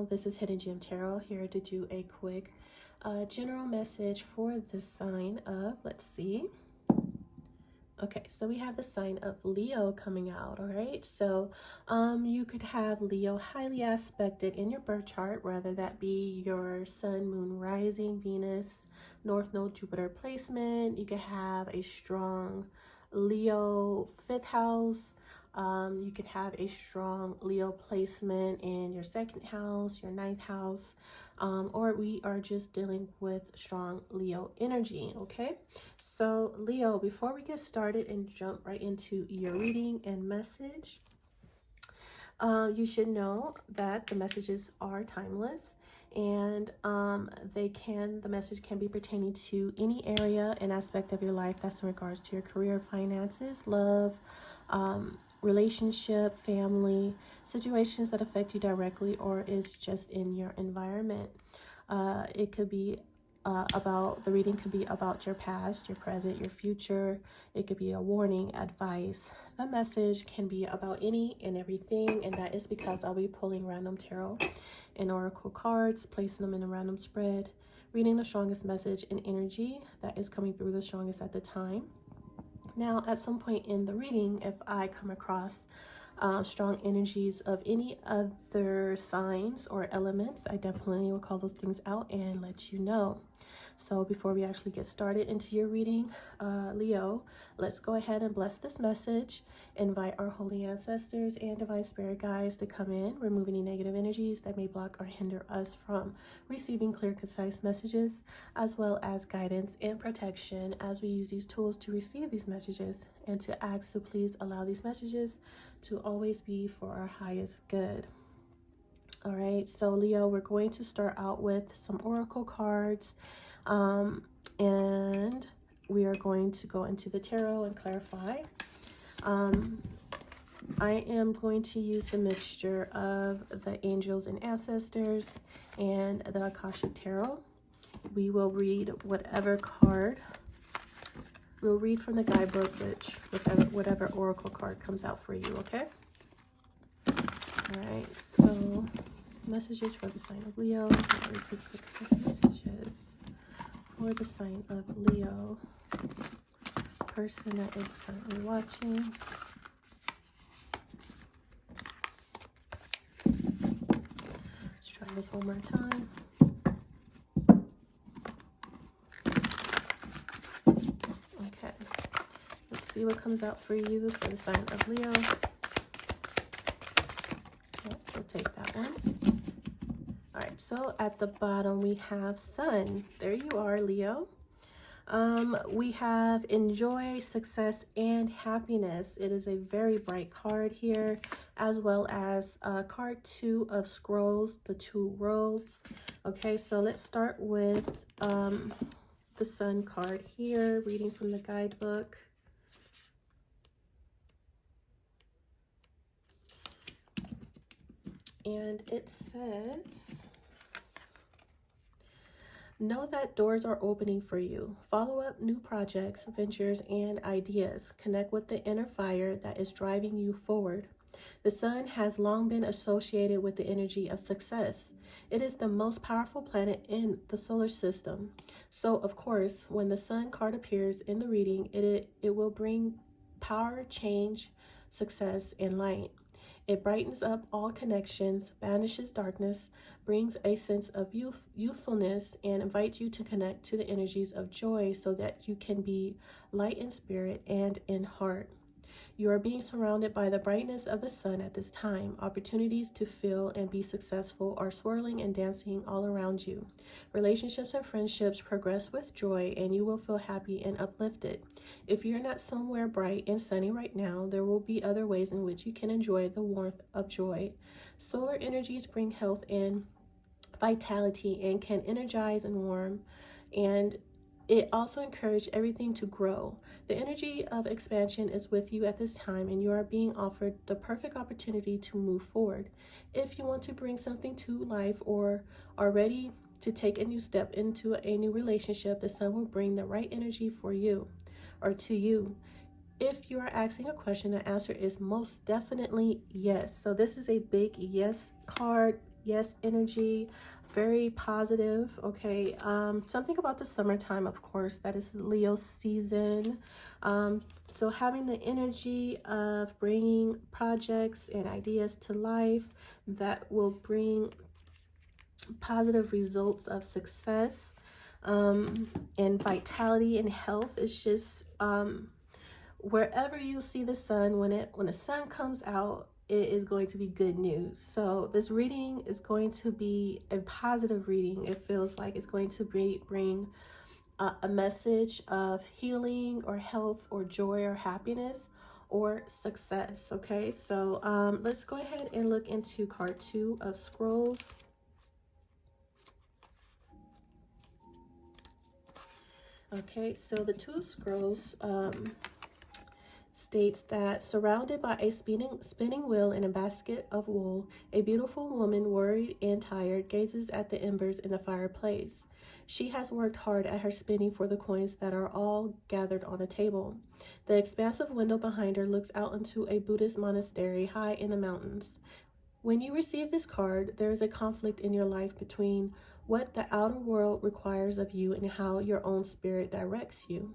channel. This is Hidden Gem Tarot, here to do a quick general message for the sign of, let's see. Okay, so we have the sign of Leo coming out. All right, so you could have Leo highly aspected in your birth chart, whether that be your sun, moon, rising, Venus, north node, Jupiter placement. You could have a strong Leo 5th house. You could have a strong Leo placement in your 2nd house, your 9th house, or we are just dealing with strong Leo energy. Okay, so Leo, before we get started and jump right into your reading and message, you should know that the messages are timeless, and the message can be pertaining to any area and aspect of your life that's in regards to your career, finances, love, relationship, family, situations that affect you directly or is just in your environment. It could be the reading could be about your past, your present, your future. It could be a warning, advice. The message can be about any and everything, and that is because I'll be pulling random tarot and oracle cards, placing them in a random spread, reading the strongest message and energy that is coming through the strongest at the time. Now, at some point in the reading, if I come across strong energies of any other signs or elements, I definitely will call those things out and let you know. So before we actually get started into your reading, Leo, let's go ahead and bless this message. Invite our holy ancestors and divine spirit guides to come in, remove any negative energies that may block or hinder us from receiving clear, concise messages, as well as guidance and protection as we use these tools to receive these messages, and to ask to please allow these messages to always be for our highest good. All right, so Leo, we're going to start out with some oracle cards, and we are going to go into the tarot and clarify. I am going to use the mixture of the angels and ancestors and the Akashic Tarot. We will read whatever card. We'll read from the guidebook, which whatever oracle card comes out for you, okay? All right, so messages for the sign of Leo. What is the quick messages for the sign of Leo? Person that is currently watching. Let's try this one more time. Okay, let's see what comes out for you for the sign of Leo. We'll take that one. All right, so at the bottom we have Sun. There you are, Leo. We have enjoy, success, and happiness. It is a very bright card here, as well as card 2 of scrolls, the 2 worlds. Okay, so let's start with the Sun card here, reading from the guidebook. And it says, know that doors are opening for you. Follow up new projects, ventures, and ideas. Connect with the inner fire that is driving you forward. The sun has long been associated with the energy of success. It is the most powerful planet in the solar system. So, of course, when the sun card appears in the reading, it will bring power, change, success, and light. It brightens up all connections, banishes darkness, brings a sense of youthfulness, and invites you to connect to the energies of joy so that you can be light in spirit and in heart. You are being surrounded by the brightness of the sun at this time. Opportunities to feel and be successful are swirling and dancing all around you. Relationships and friendships progress with joy, and you will feel happy and uplifted. If you're not somewhere bright and sunny right now, there will be other ways in which you can enjoy the warmth of joy. Solar energies bring health and vitality and can energize and warm, and it also encourages everything to grow. The energy of expansion is with you at this time, and you are being offered the perfect opportunity to move forward. If you want to bring something to life or are ready to take a new step into a new relationship, the sun will bring the right energy for you or to you. If you are asking a question, the answer is most definitely yes. So this is a big yes card. yes energy, very positive. Okay, something about the summertime, of course, that is Leo season. So having the energy of bringing projects and ideas to life that will bring positive results of success, and vitality and health. Is just wherever you see the sun, when the sun comes out, it is going to be good news. So this reading is going to be a positive reading. It feels like it's going to bring a message of healing or health or joy or happiness or success. Okay, so let's go ahead and look into card 2 of Scrolls. Okay, so the 2 of Scrolls states that surrounded by a spinning wheel and a basket of wool, a beautiful woman, worried and tired, gazes at the embers in the fireplace. She has worked hard at her spinning for the coins that are all gathered on the table. The expansive window behind her looks out into a Buddhist monastery high in the mountains. When you receive this card, there is a conflict in your life between what the outer world requires of you and how your own spirit directs you.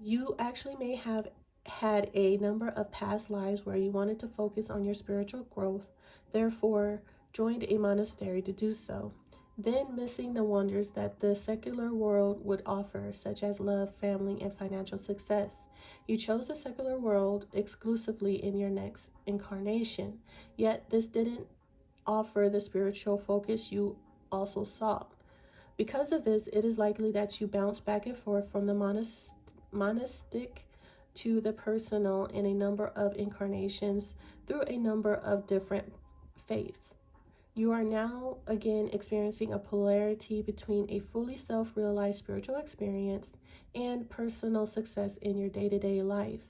You actually may have had a number of past lives where you wanted to focus on your spiritual growth, therefore joined a monastery to do so, then missing the wonders that the secular world would offer, such as love, family, and financial success. You chose the secular world exclusively in your next incarnation, yet this didn't offer the spiritual focus you also sought. Because of this, it is likely that you bounce back and forth from the monastic to the personal in a number of incarnations through a number of different faiths. You are now again experiencing a polarity between a fully self-realized spiritual experience and personal success in your day-to-day life.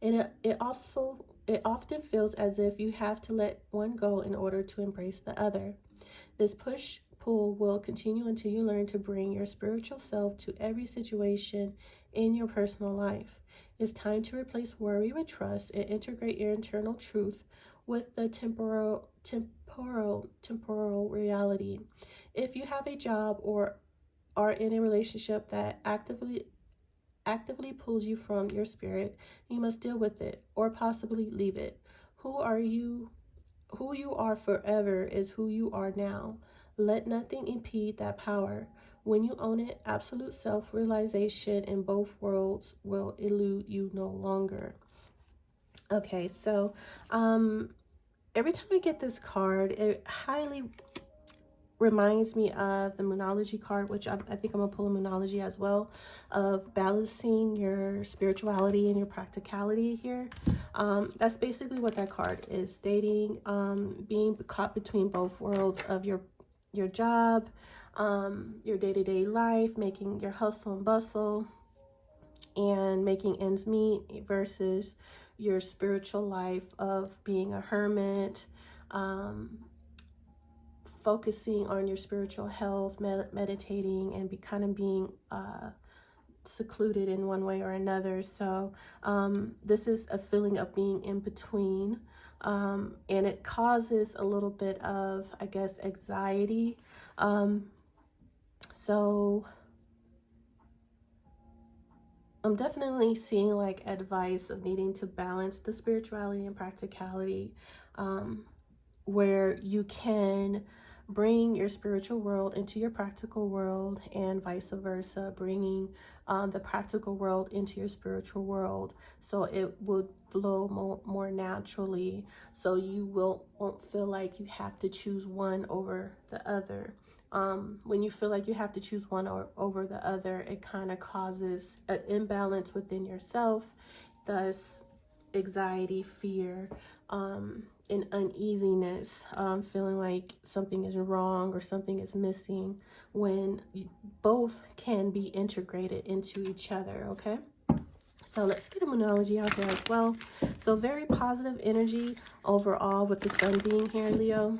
And it often feels as if you have to let one go in order to embrace the other. This push-pull will continue until you learn to bring your spiritual self to every situation in your personal life. It's time to replace worry with trust and integrate your internal truth with the temporal reality. If you have a job or are in a relationship that actively pulls you from your spirit, you must deal with it or possibly leave it. Who you are forever is who you are now. Let nothing impede that power. When you own it, absolute self-realization in both worlds will elude you no longer. Okay, so every time I get this card, it highly reminds me of the numerology card, which I think I'm gonna pull a numerology as well, of balancing your spirituality and your practicality here. That's basically what that card is stating, being caught between both worlds of your job, your day-to-day life, making your hustle and bustle and making ends meet, versus your spiritual life of being a hermit, focusing on your spiritual health, meditating, and being secluded in one way or another. So this is a feeling of being in between, and it causes a little bit of, I guess, anxiety. So I'm definitely seeing like advice of needing to balance the spirituality and practicality, where you can bring your spiritual world into your practical world and vice versa, bringing the practical world into your spiritual world, so it would flow more naturally, so you won't feel like you have to choose one over the other. When you feel like you have to choose one over the other, it kind of causes an imbalance within yourself, thus anxiety, fear, and uneasiness, feeling like something is wrong or something is missing, when both can be integrated into each other. Okay, so let's get a numerology out there as well. So very positive energy overall with the sun being here, Leo.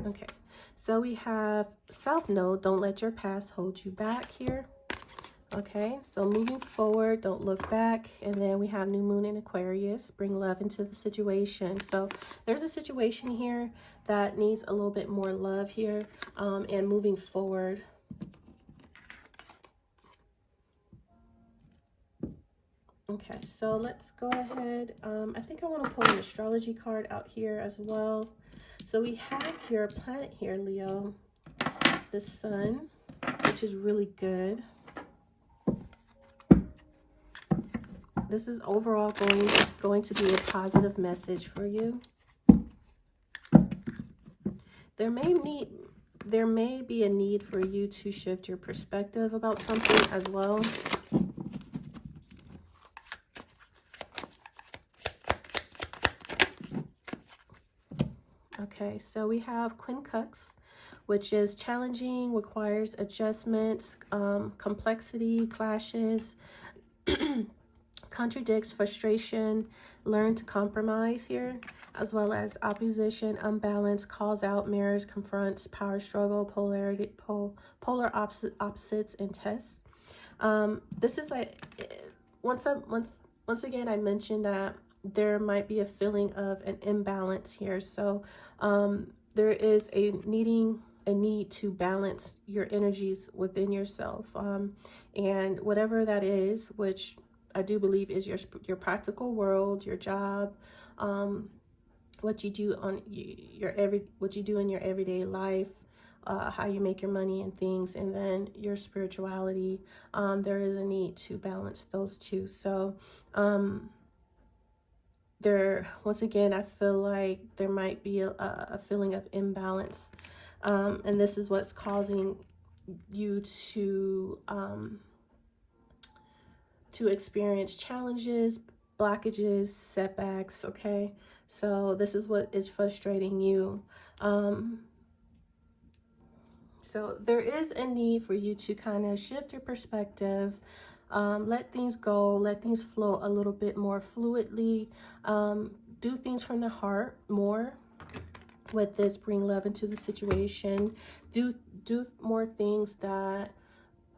Okay, so we have South Node, don't let your past hold you back here. Okay, so moving forward, don't look back. And then we have new moon in Aquarius, bring love into the situation. So there's a situation here that needs a little bit more love here, and moving forward. Okay, so let's go ahead. I think I want to pull an astrology card out here as well. So we have your planet here, Leo, the sun, which is really good. This is overall going to be a positive message for you. There may be a need for you to shift your perspective about something as well. Okay, so we have Queen Cups, which is challenging, requires adjustments, complexity, clashes, contradicts, frustration, learn to compromise here, as well as opposition, unbalance, calls out, mirrors, confronts, power struggle, polarity, polar opposites, and tests. This is like, once again, I mentioned that there might be a feeling of an imbalance here. So there is a need to balance your energies within yourself, and whatever that is, which I do believe is your practical world, your job, what you do on what you do in your everyday life, how you make your money and things, and then your spirituality. There is a need to balance those two. So once again, I feel like there might be a feeling of imbalance, and this is what's causing you to experience challenges, blockages, setbacks. Okay, so this is what is frustrating you. So there is a need for you to kind of shift your perspective, let things go, let things flow a little bit more fluidly, do things from the heart more with this, bring love into the situation, do more things that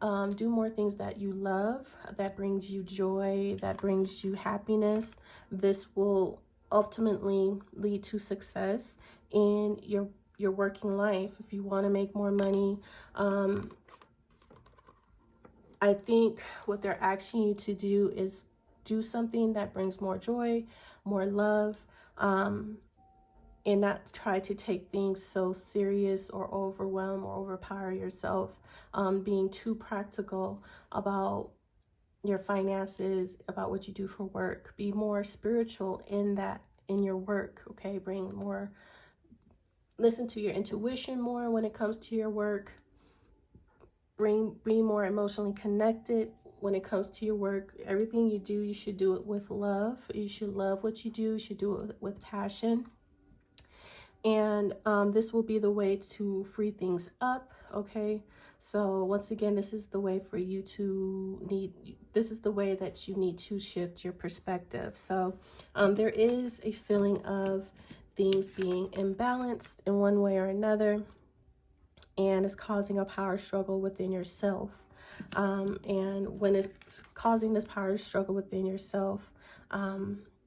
you love, that brings you joy, that brings you happiness. This will ultimately lead to success in your working life. If you want to make more money, I think what they're asking you to do is do something that brings more joy, more love, and not try to take things so serious or overwhelm or overpower yourself, being too practical about your finances, about what you do for work. Be more spiritual in your work. Okay, listen to your intuition more when it comes to your work. Be more emotionally connected when it comes to your work. Everything you do, you should do it with love. You should love what you do. You should do it with passion. And this will be the way to free things up. Okay, so once again, this is the way that you need to shift your perspective. So there is a feeling of things being imbalanced in one way or another, and it's causing a power struggle within yourself. And when it's causing this power struggle within yourself,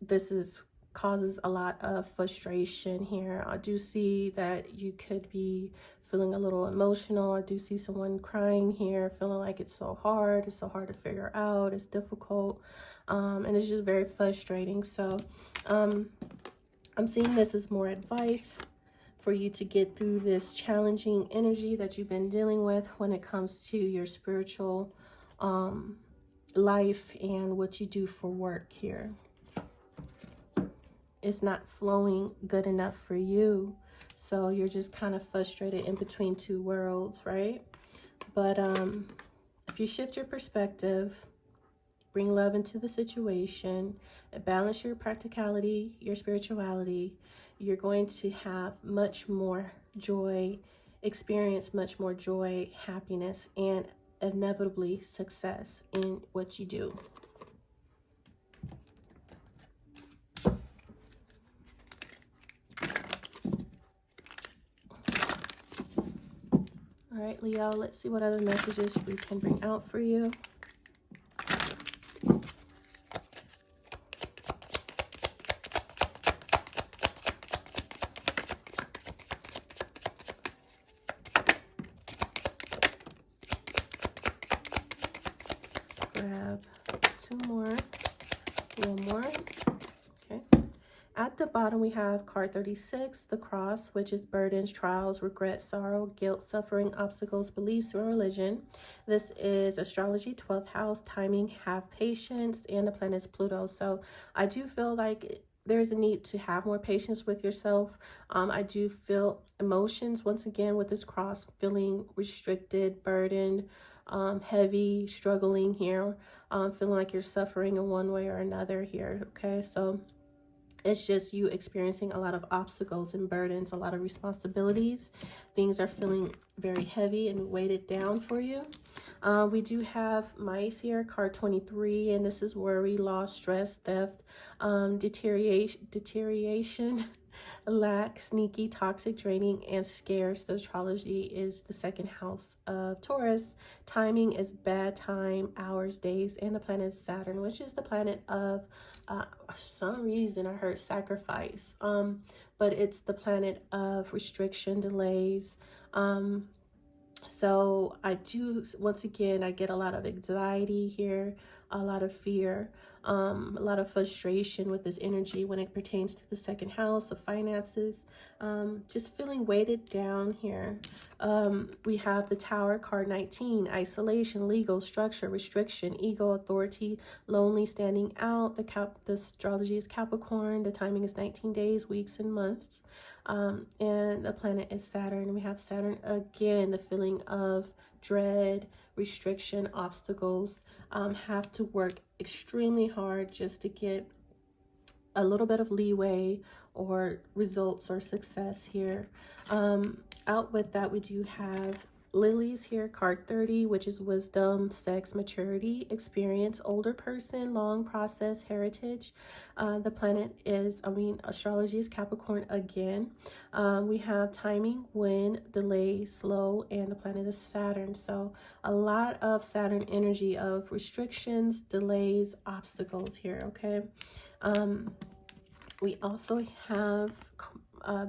this causes a lot of frustration here. I do see that you could be feeling a little emotional. I do see someone crying here, feeling like it's so hard to figure out, it's difficult, and it's just very frustrating. So I'm seeing this as more advice for you to get through this challenging energy that you've been dealing with when it comes to your spiritual life and what you do for work here. It's not flowing good enough for you, so you're just kind of frustrated in between two worlds, right? But if you shift your perspective, bring love into the situation, balance your practicality, your spirituality, you're going to have much more joy, experience much more joy, happiness, and inevitably success in what you do. All right, Leo, let's see what other messages we can bring out for you. 2 more. 1 more. Okay. At the bottom, we have card 36, the cross, which is burdens, trials, regret, sorrow, guilt, suffering, obstacles, beliefs, or religion. This is astrology, 12th house, timing, have patience, and the planet is Pluto. So I do feel like there's a need to have more patience with yourself. I do feel emotions, once again, with this cross, feeling restricted, burdened, heavy, struggling here, feeling like you're suffering in one way or another here. Okay, so it's just you experiencing a lot of obstacles and burdens, a lot of responsibilities. Things are feeling very heavy and weighted down for you. We do have mice here, card 23, and this is worry, loss, stress, theft, deterioration, lack, sneaky, toxic, draining, and scarce. The astrology is the 2nd house of Taurus. Timing is bad time, hours, days, and the planet is Saturn, which is the planet of some reason I heard sacrifice, but it's the planet of restriction, delays. So I do, once again, I get a lot of anxiety here, a lot of fear, a lot of frustration with this energy when it pertains to the 2nd house of finances, just feeling weighted down here. We have the Tower, card 19, isolation, legal, structure, restriction, ego, authority, lonely, standing out. The astrology is Capricorn. The timing is 19 days, weeks, and months. And the planet is Saturn. We have Saturn again, the feeling of dread, restriction, obstacles. Have to work extremely hard just to get a little bit of leeway or results or success here. Out with that, we do have lilies here, card 30, which is wisdom, sex, maturity, experience, older person, long process, heritage. The planet is, astrology is Capricorn again. We have timing, wind, delay, slow, and the planet is Saturn. So a lot of Saturn energy of restrictions, delays, obstacles here, okay? We also have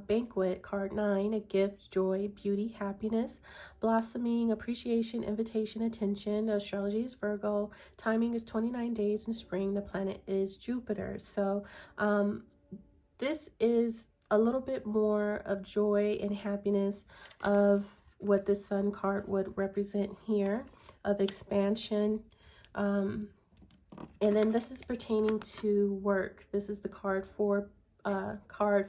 banquet, card 9, a gift, joy, beauty, happiness, blossoming, appreciation, invitation, attention. Astrology is Virgo. Timing is 29 days in spring. The planet is Jupiter. So this is a little bit more of joy and happiness of what the Sun card would represent here, of expansion. And then this is pertaining to work. This is the card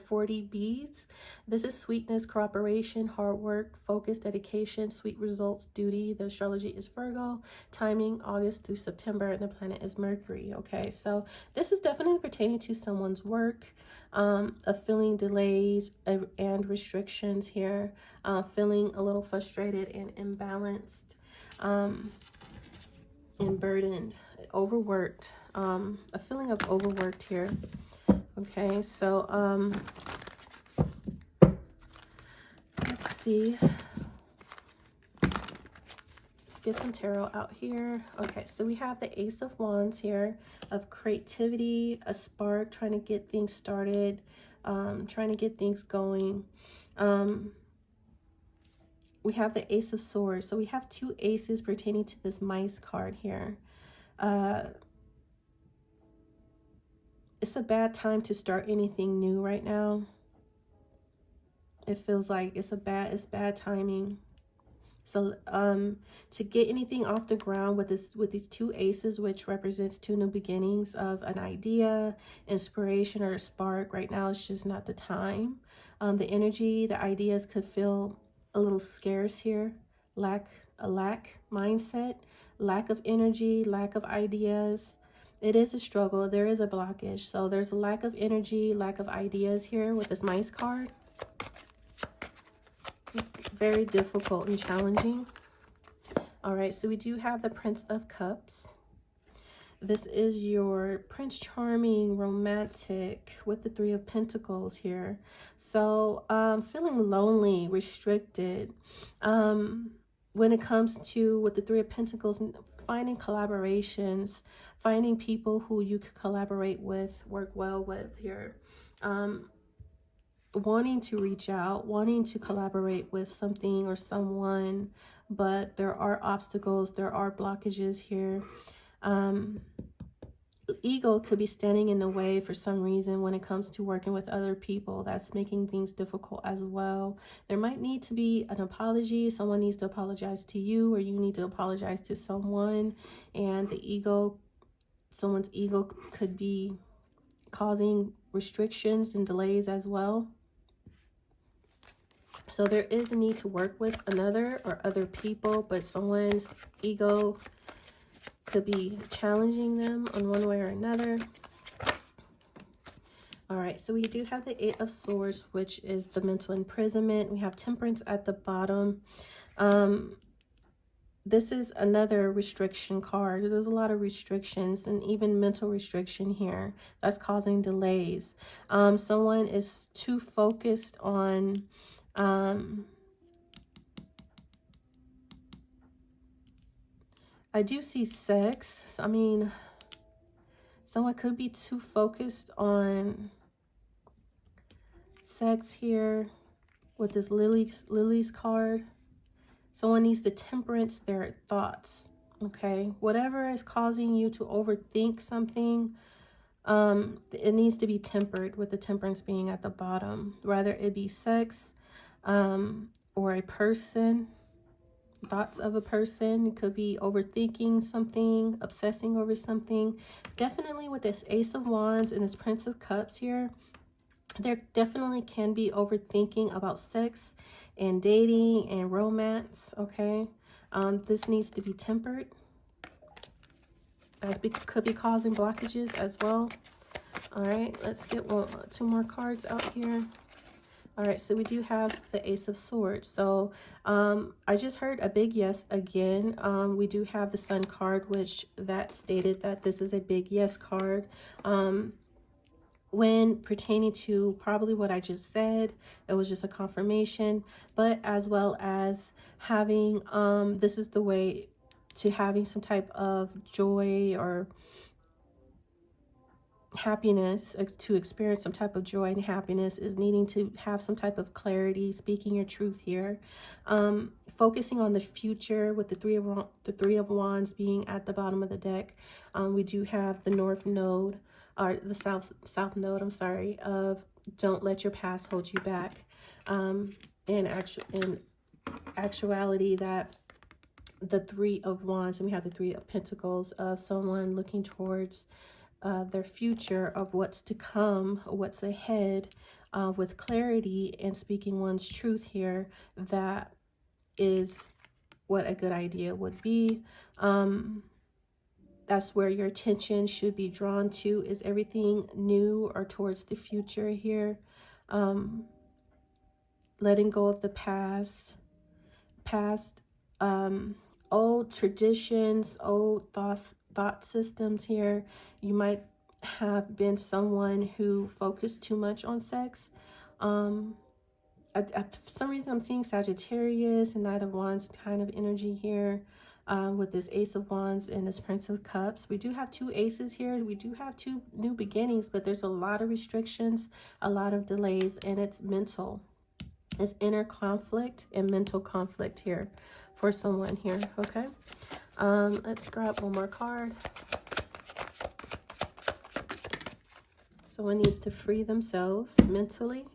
40 beads. This is sweetness, cooperation, hard work, focus, dedication, sweet results, duty. The astrology is Virgo. Timing August through September, and the planet is Mercury. Okay, so this is definitely pertaining to someone's work, of feeling delays and restrictions here, feeling a little frustrated and imbalanced, and burdened, overworked, a feeling of overworked here. Okay, so let's see. Let's get some tarot out here. Okay, so we have the Ace of Wands here, of creativity, a spark, trying to get things started, trying to get things going. We have the Ace of Swords. So we have 2 aces pertaining to this mice card here. It's a bad time to start anything new right now. It feels like it's bad timing. So to get anything off the ground with these 2 aces, which represents 2 new beginnings of an idea, inspiration, or a spark, right now it's just not the time. The energy, the ideas could feel a little scarce here. Lack mindset, lack of energy, lack of ideas. It is a struggle. There is a blockage. So there's a lack of energy, lack of ideas here with this mice card. Very difficult and challenging. All right, so we do have the Prince of Cups. This is your Prince Charming, romantic, with the 3 of Pentacles here. So feeling lonely, restricted. When it comes to with the 3 of Pentacles, finding collaborations, finding people who you could collaborate with, work well with here. Wanting to reach out, wanting to collaborate with something or someone, but there are obstacles, there are blockages here. ego could be standing in the way for some reason when it comes to working with other people. That's making things difficult as well. There might need to be an apology. Someone needs to apologize to you, or you need to apologize to someone. And the ego, someone's ego could be causing restrictions and delays as well. So there is a need to work with another or other people, but someone's ego could be challenging them on one way or another. All right, so we do have the Eight of Swords, which is the mental imprisonment. We have Temperance at the bottom. This is another restriction card. There's a lot of restrictions and even mental restriction here that's causing delays. Someone is too focused on I do see sex. I mean, someone could be too focused on sex here with this Lily's card. Someone needs to temperance their thoughts, okay? Whatever is causing you to overthink something, it needs to be tempered, with the temperance being at the bottom. Whether it be sex or a person, thoughts of a person. It could be overthinking something, obsessing over something. Definitely with this Ace of Wands and this Prince of Cups here, there definitely can be overthinking about sex and dating and romance, okay? This needs to be tempered. That could be causing blockages as well. All right, let's get two more cards out here. All right, so we do have the Ace of Swords. So I just heard a big yes again. We do have the Sun card, which that stated that this is a big yes card. When pertaining to probably what I just said, it was just a confirmation, but as well as having, this is the way to having some type of joy or happiness, to experience some type of joy and happiness, is needing to have some type of clarity, speaking your truth here, focusing on the future with the three of Wands being at the bottom of the deck. We do have the North Node, or the South Node, I'm sorry, of don't let your past hold you back. In actuality, that the Three of Wands, and we have the Three of Pentacles, of someone looking towards their future, of what's to come, what's ahead, with clarity and speaking one's truth here. That is what a good idea would be. That's where your attention should be drawn to, is everything new or towards the future here. Letting go of the past, old traditions, old thought systems here. You might have been someone who focused too much on sex. For some reason I'm seeing Sagittarius and Knight of Wands kind of energy here, with this Ace of Wands and this Prince of Cups. We do have two aces here. We do have two new beginnings, but there's a lot of restrictions, a lot of delays, and it's mental. It's inner conflict and mental conflict here for someone here, okay? Let's grab one more card. Someone needs to free themselves mentally.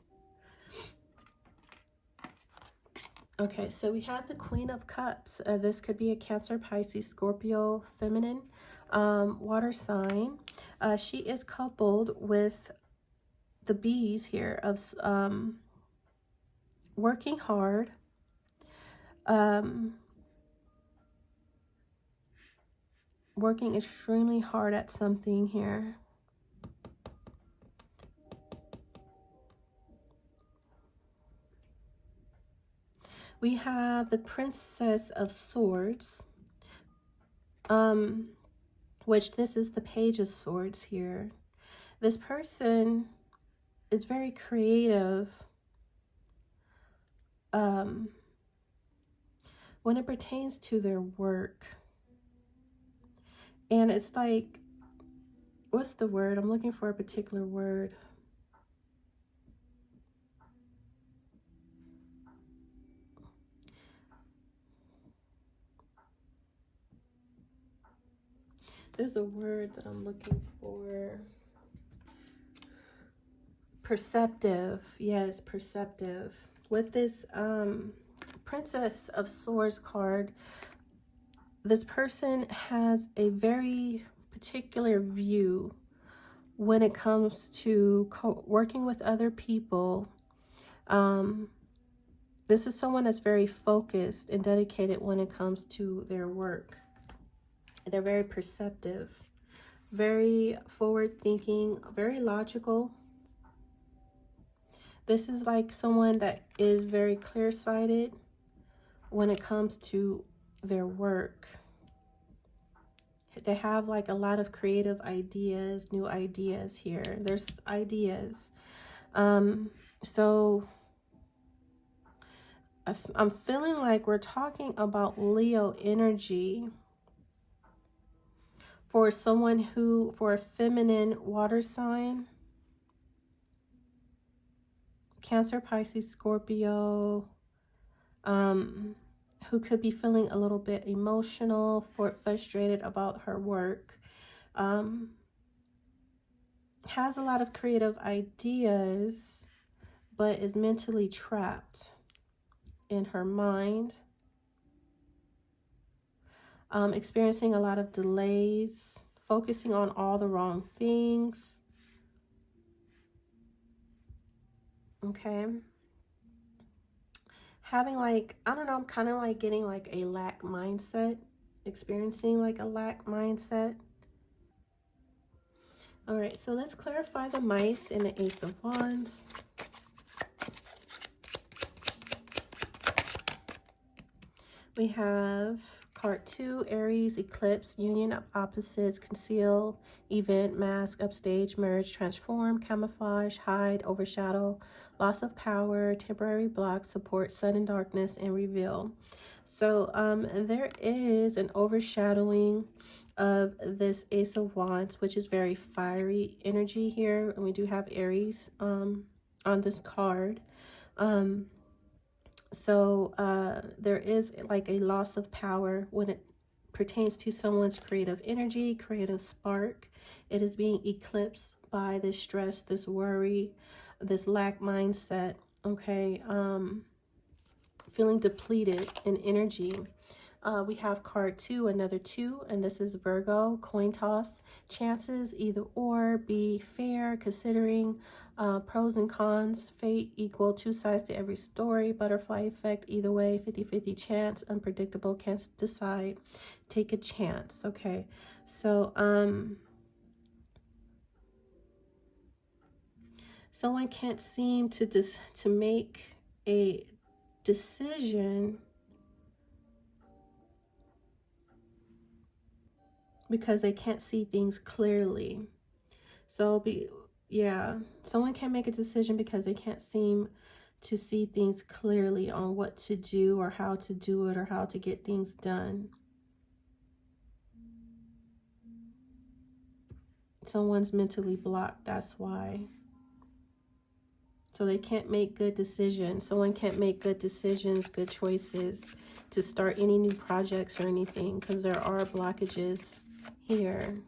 Okay, so we have the Queen of Cups. This could be a Cancer, Pisces, Scorpio, feminine, water sign. She is coupled with the bees here of working hard, working extremely hard at something here. We have the Princess of Swords, which this is the Page of Swords here. This person is very creative when it pertains to their work. And it's like, what's the word? I'm looking for a particular word. There's a word that I'm looking for. Perceptive. Yes, perceptive. With this Princess of Swords card, this person has a very particular view when it comes to working with other people. This is someone that's very focused and dedicated when it comes to their work. They're very perceptive, very forward thinking, very logical. This is like someone that is very clear-sighted when it comes to their work. They have like a lot of creative ideas, new ideas here. There's ideas. So I'm feeling like we're talking about Leo energy for someone who, for a feminine water sign, Cancer, Pisces, Scorpio, who could be feeling a little bit emotional, frustrated about her work, has a lot of creative ideas, but is mentally trapped in her mind, experiencing a lot of delays, focusing on all the wrong things. Okay. Having like, I don't know, I'm kind of like getting like a lack mindset, experiencing like a lack mindset. All right, so let's clarify the mice and the Ace of Wands. We have card 2, Aries, eclipse, union of opposites, conceal, event, mask, upstage, merge, transform, camouflage, hide, overshadow, loss of power, temporary block, support, sudden darkness, and reveal. So there is an overshadowing of this Ace of Wands, which is very fiery energy here. And we do have Aries on this card. So there is like a loss of power when it pertains to someone's creative energy, creative spark. It is being eclipsed by this stress, this worry, this lack mindset. Okay. Feeling depleted in energy. We have card 2, another 2, and this is Virgo, coin toss, chances, either or, be fair, considering pros and cons, fate equal, 2 sides to every story, butterfly effect, either way, 50-50 chance, unpredictable, can't decide, take a chance. Okay, so someone can't seem to make a decision because they can't see things clearly. So someone can't make a decision because they can't seem to see things clearly on what to do or how to do it or how to get things done. Someone's mentally blocked, that's why. So they can't make good decisions. Someone can't make good decisions, good choices to start any new projects or anything because there are blockages here.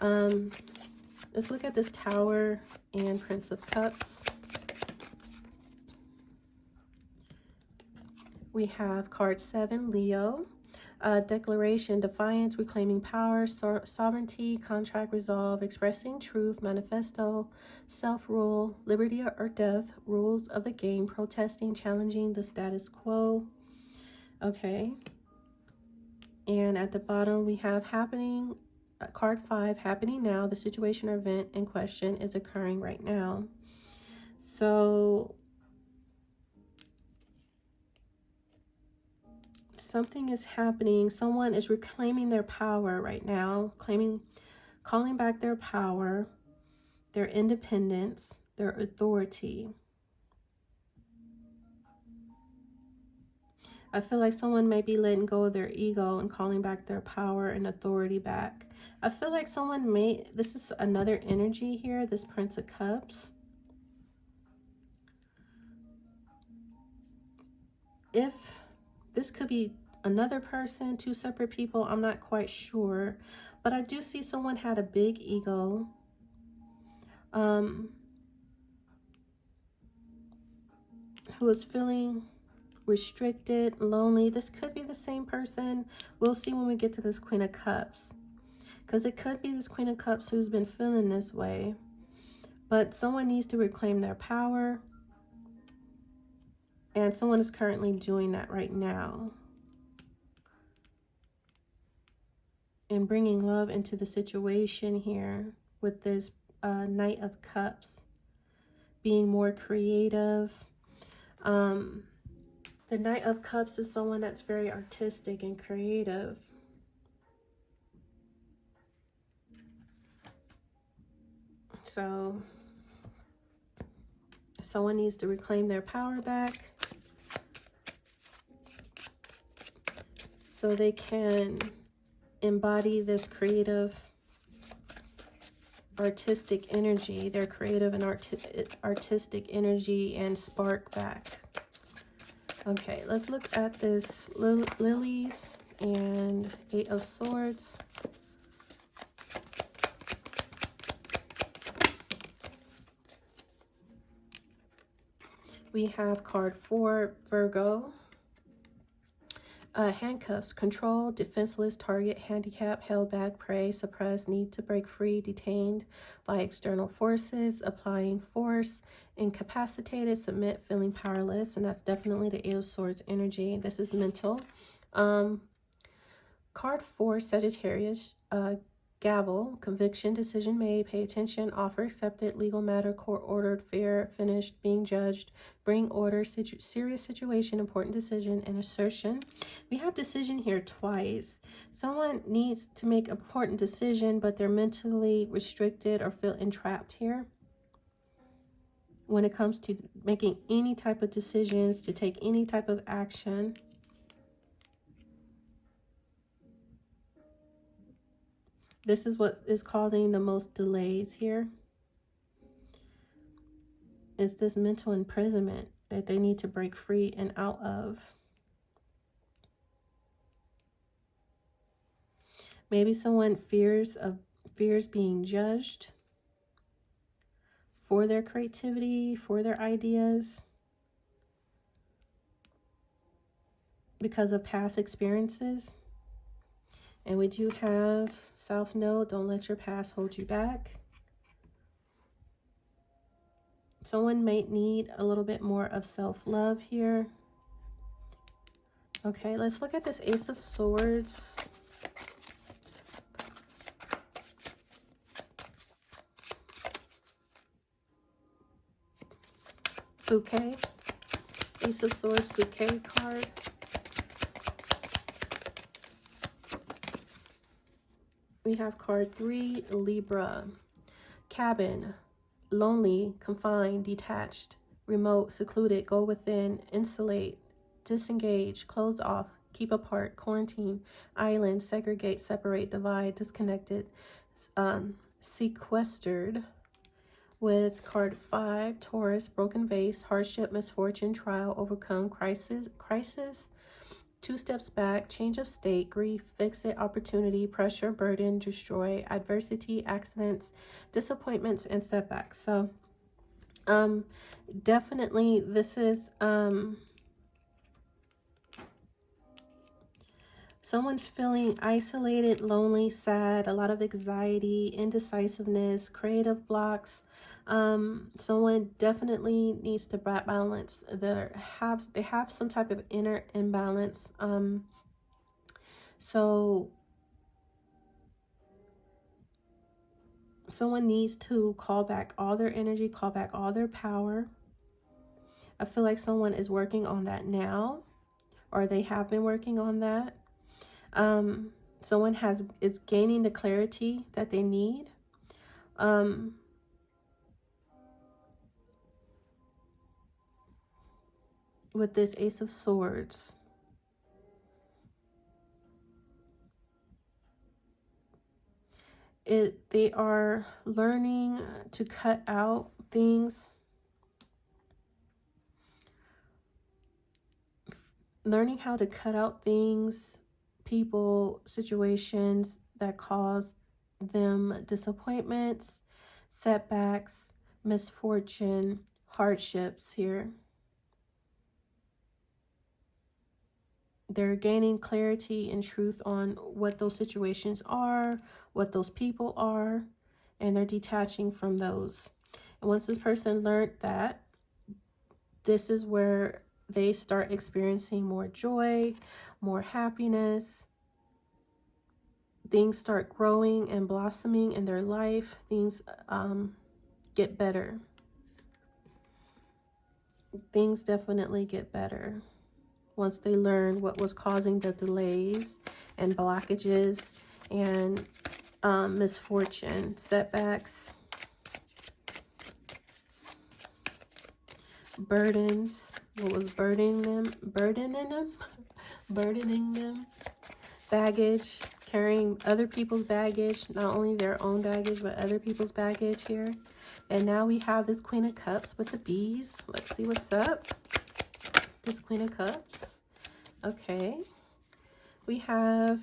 Let's look at this Tower and Prince of Cups. We have card 7, Leo. Declaration, defiance, reclaiming power, sovereignty, contract resolve, expressing truth, manifesto, self-rule, liberty or death, rules of the game, protesting, challenging the status quo. Okay. And at the bottom we have happening, card 5, happening now. The situation or event in question is occurring right now. So something is happening. Someone is reclaiming their power right now, calling back their power, their independence, their authority. I feel like someone may be letting go of their ego and calling back their power and authority back. I feel like someone this is another energy here, this Prince of Cups. If this could be another person, 2 separate people, I'm not quite sure. But I do see someone had a big ego. Who is feeling restricted, lonely. This could be the same person. We'll see when we get to this Queen of Cups. Because it could be this Queen of Cups who's been feeling this way. But someone needs to reclaim their power. And someone is currently doing that right now. And bringing love into the situation here with this Knight of Cups. Being more creative. The Knight of Cups is someone that's very artistic and creative. So someone needs to reclaim their power back so they can embody this creative, artistic energy, their creative and artistic energy, and spark back. Okay, let's look at this Lilies and 8 of Swords. We have card 4, Virgo. Handcuffs, control, defenseless, target, handicap, held back, prey, suppressed, need to break free, detained by external forces, applying force, incapacitated, submit, feeling powerless. And that's definitely the 8 of Swords energy. This is mental. Card 4, Sagittarius, gavel, conviction, decision made, pay attention, offer accepted, legal matter, court ordered, fear, finished, being judged, bring order, serious situation, important decision, and assertion. We have decision here twice. Someone needs to make an important decision, but they're mentally restricted or feel entrapped here. When it comes to making any type of decisions, to take any type of action. This is what is causing the most delays here. Is this mental imprisonment that they need to break free and out of. Maybe someone fears being judged for their creativity, for their ideas, because of past experiences. And we do have South Node, don't let your past hold you back. Someone might need a little bit more of self-love here. Okay, let's look at this Ace of Swords. Bouquet. Ace of Swords bouquet card. We have card 3, Libra. Cabin. Lonely, confined, detached, remote, secluded, go within, insulate, disengage, close off, keep apart, quarantine, island, segregate, separate, divide, disconnected, sequestered. With card 5, Taurus, broken vase, hardship, misfortune, trial, overcome, crisis, 2 steps back, change of state, grief, fix it, opportunity, pressure, burden, destroy, adversity, accidents, disappointments, and setbacks. So definitely this is someone feeling isolated, lonely, sad, a lot of anxiety, indecisiveness, creative blocks. Someone definitely needs to balance. They have some type of inner imbalance. So someone needs to call back all their energy, call back all their power. I feel like someone is working on that now, or they have been working on that. Someone is gaining the clarity that they need. With this Ace of Swords. They are learning to cut out things. Learning how to cut out things, people, situations that caused them disappointments, setbacks, misfortune, hardships here. They're gaining clarity and truth on what those situations are, what those people are, and they're detaching from those. And once this person learned that, this is where they start experiencing more joy, more happiness. Things start growing and blossoming in their life. Things get better. Things definitely get better once they learn what was causing the delays and blockages and misfortune, setbacks, burdens, what was burdening them, baggage, carrying other people's baggage, not only their own baggage, but other people's baggage here. And now we have this Queen of Cups with the bees. Let's see what's up. This Queen of Cups. Okay. We have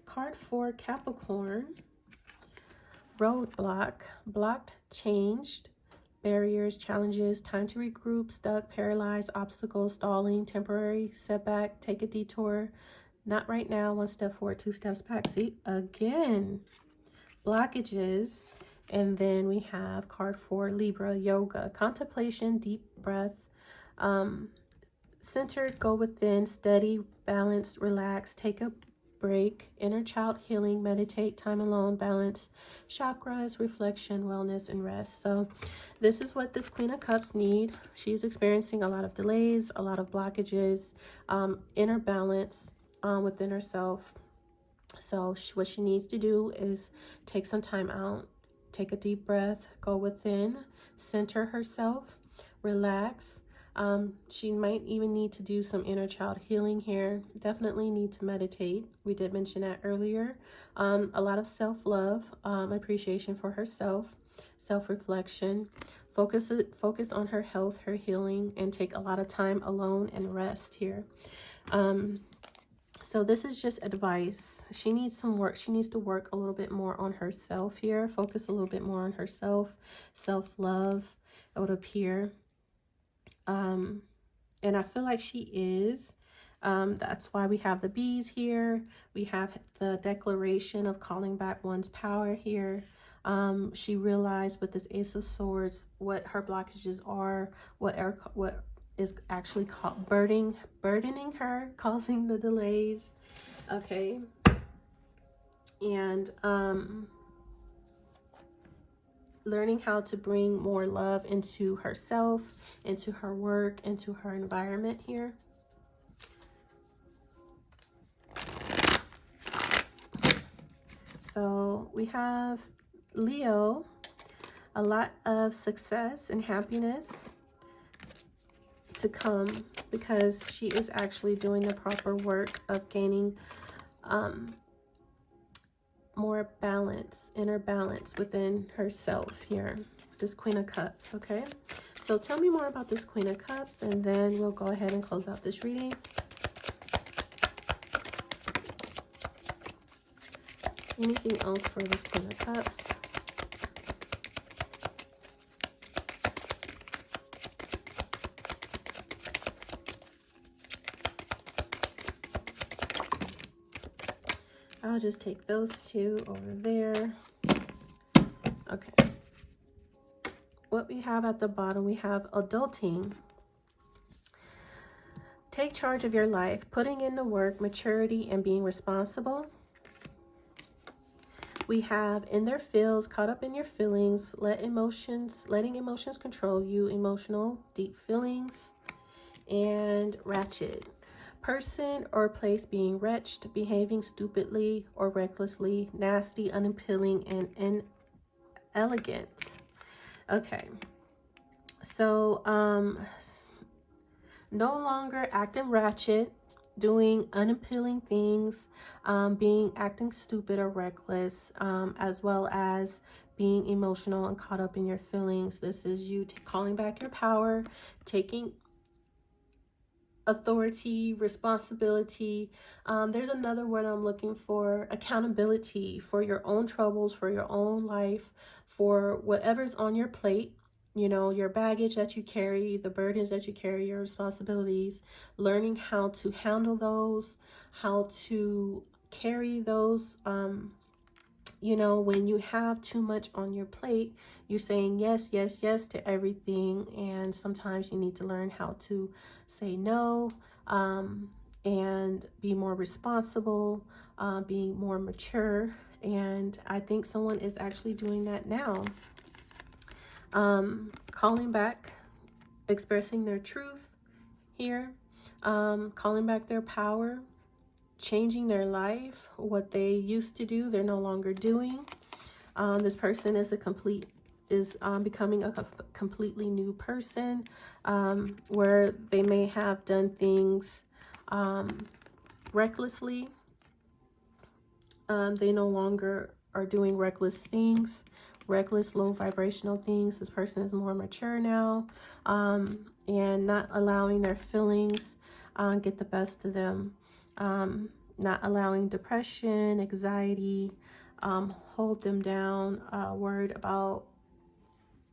card 4, Capricorn. Roadblock. Blocked, changed. Barriers, challenges, time to regroup, stuck, paralyzed, obstacles, stalling, temporary, setback, take a detour. Not right now, 1 step forward, 2 steps back. See, again, blockages. And then we have card 4, Libra, yoga, contemplation, deep breath, centered, go within, steady, balanced, relax, take a break, inner child healing, meditate, time alone, balance, chakras, reflection, wellness, and rest. So this is what this Queen of Cups need. She's experiencing a lot of delays, a lot of blockages, inner balance within herself. So what she needs to do is take some time out, take a deep breath, go within, center herself, relax. She might even need to do some inner child healing here. Definitely need to meditate. We did mention that earlier. A lot of self-love, appreciation for herself, self-reflection, focus on her health, her healing, and take a lot of time alone and rest here. So this is just advice. She needs some work. She needs to work a little bit more on herself here. Focus a little bit more on herself, self-love, it would appear. And I feel like she is. That's why we have the bees here. We have the declaration of calling back one's power here. She realized with this Ace of Swords what her blockages are, what is actually burdening her, causing the delays. Okay. And learning how to bring more love into herself, into her work, into her environment here. So we have Leo, a lot of success and happiness to come because she is actually doing the proper work of gaining more balance, inner balance within herself here. This Queen of Cups, okay? So tell me more about this Queen of Cups, and then we'll go ahead and close out this reading. Anything else for this Queen of Cups? I'll just take those two over there. Okay. What we have at the bottom, we have adulting. Take charge of your life, putting in the work, maturity, and being responsible. We have in their feels, caught up in your feelings, letting emotions control you, emotional, deep feelings. And Ratchet. Person or place being wretched, behaving stupidly or recklessly, nasty, unappealing, and inelegant. Okay. So, no longer acting ratchet, doing unappealing things, acting stupid or reckless, as well as being emotional and caught up in your feelings. This is you calling back your power, taking authority, responsibility. There's another word I'm looking for: accountability for your own troubles, for your own life, for whatever's on your plate. You know, your baggage that you carry, the burdens that you carry, your responsibilities, learning how to handle those, how to carry those. You know, when you have too much on your plate, you're saying yes, yes, yes to everything. And sometimes you need to learn how to say no, and be more responsible, being more mature. And I think someone is actually doing that now. Calling back, expressing their truth here, calling back their power, changing their life. What they used to do, they're no longer doing. This person is becoming a completely new person, where they may have done things recklessly. They no longer are doing reckless things, reckless, low vibrational things. This person is more mature now, and not allowing their feelings get the best of them. Not allowing depression, anxiety, hold them down, worried about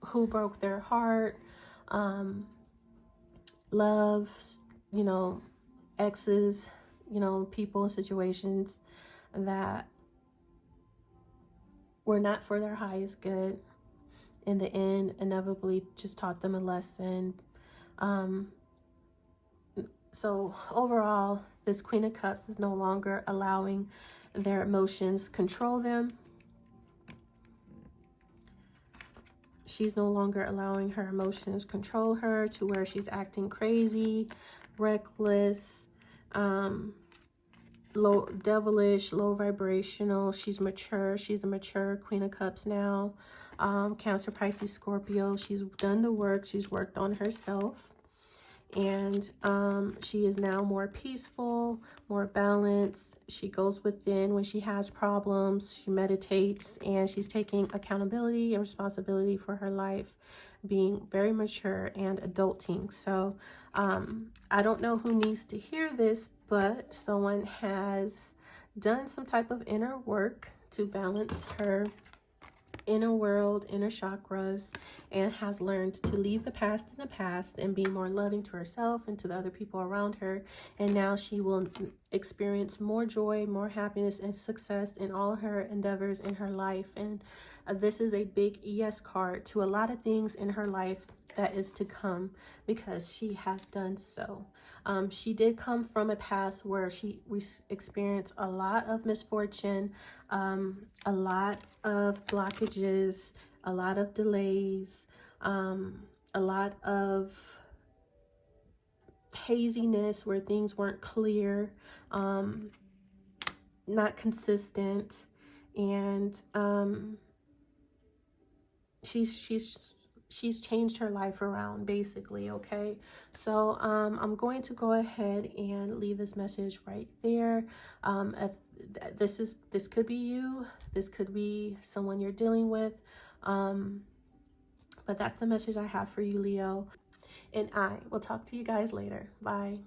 who broke their heart, love, you know, exes, you know, people and situations that were not for their highest good. In the end, inevitably just taught them a lesson. So overall, this Queen of Cups is no longer allowing their emotions control them. She's no longer allowing her emotions control her to where she's acting crazy, reckless, low, devilish, low vibrational. She's mature. She's a mature Queen of Cups now. Cancer, Pisces, Scorpio. She's done the work. She's worked on herself. And she is now more peaceful, more balanced. She goes within when she has problems. She meditates, and she's taking accountability and responsibility for her life, being very mature and adulting. So I don't know who needs to hear this, but someone has done some type of inner work to balance her inner world, inner chakras, and has learned to leave the past in the past and be more loving to herself and to the other people around her. And now she will experience more joy, more happiness, and success in all her endeavors in her life. And this is a big yes card to a lot of things in her life that is to come, because she has done so. She did come from a past where she experienced a lot of misfortune, a lot of blockages, a lot of delays, a lot of haziness where things weren't clear, not consistent, and she's changed her life around, basically. Okay, so I'm going to go ahead and leave this message right there. This could be you, this could be someone you're dealing with, but that's the message I have for you, Leo, and I will talk to you guys later. Bye.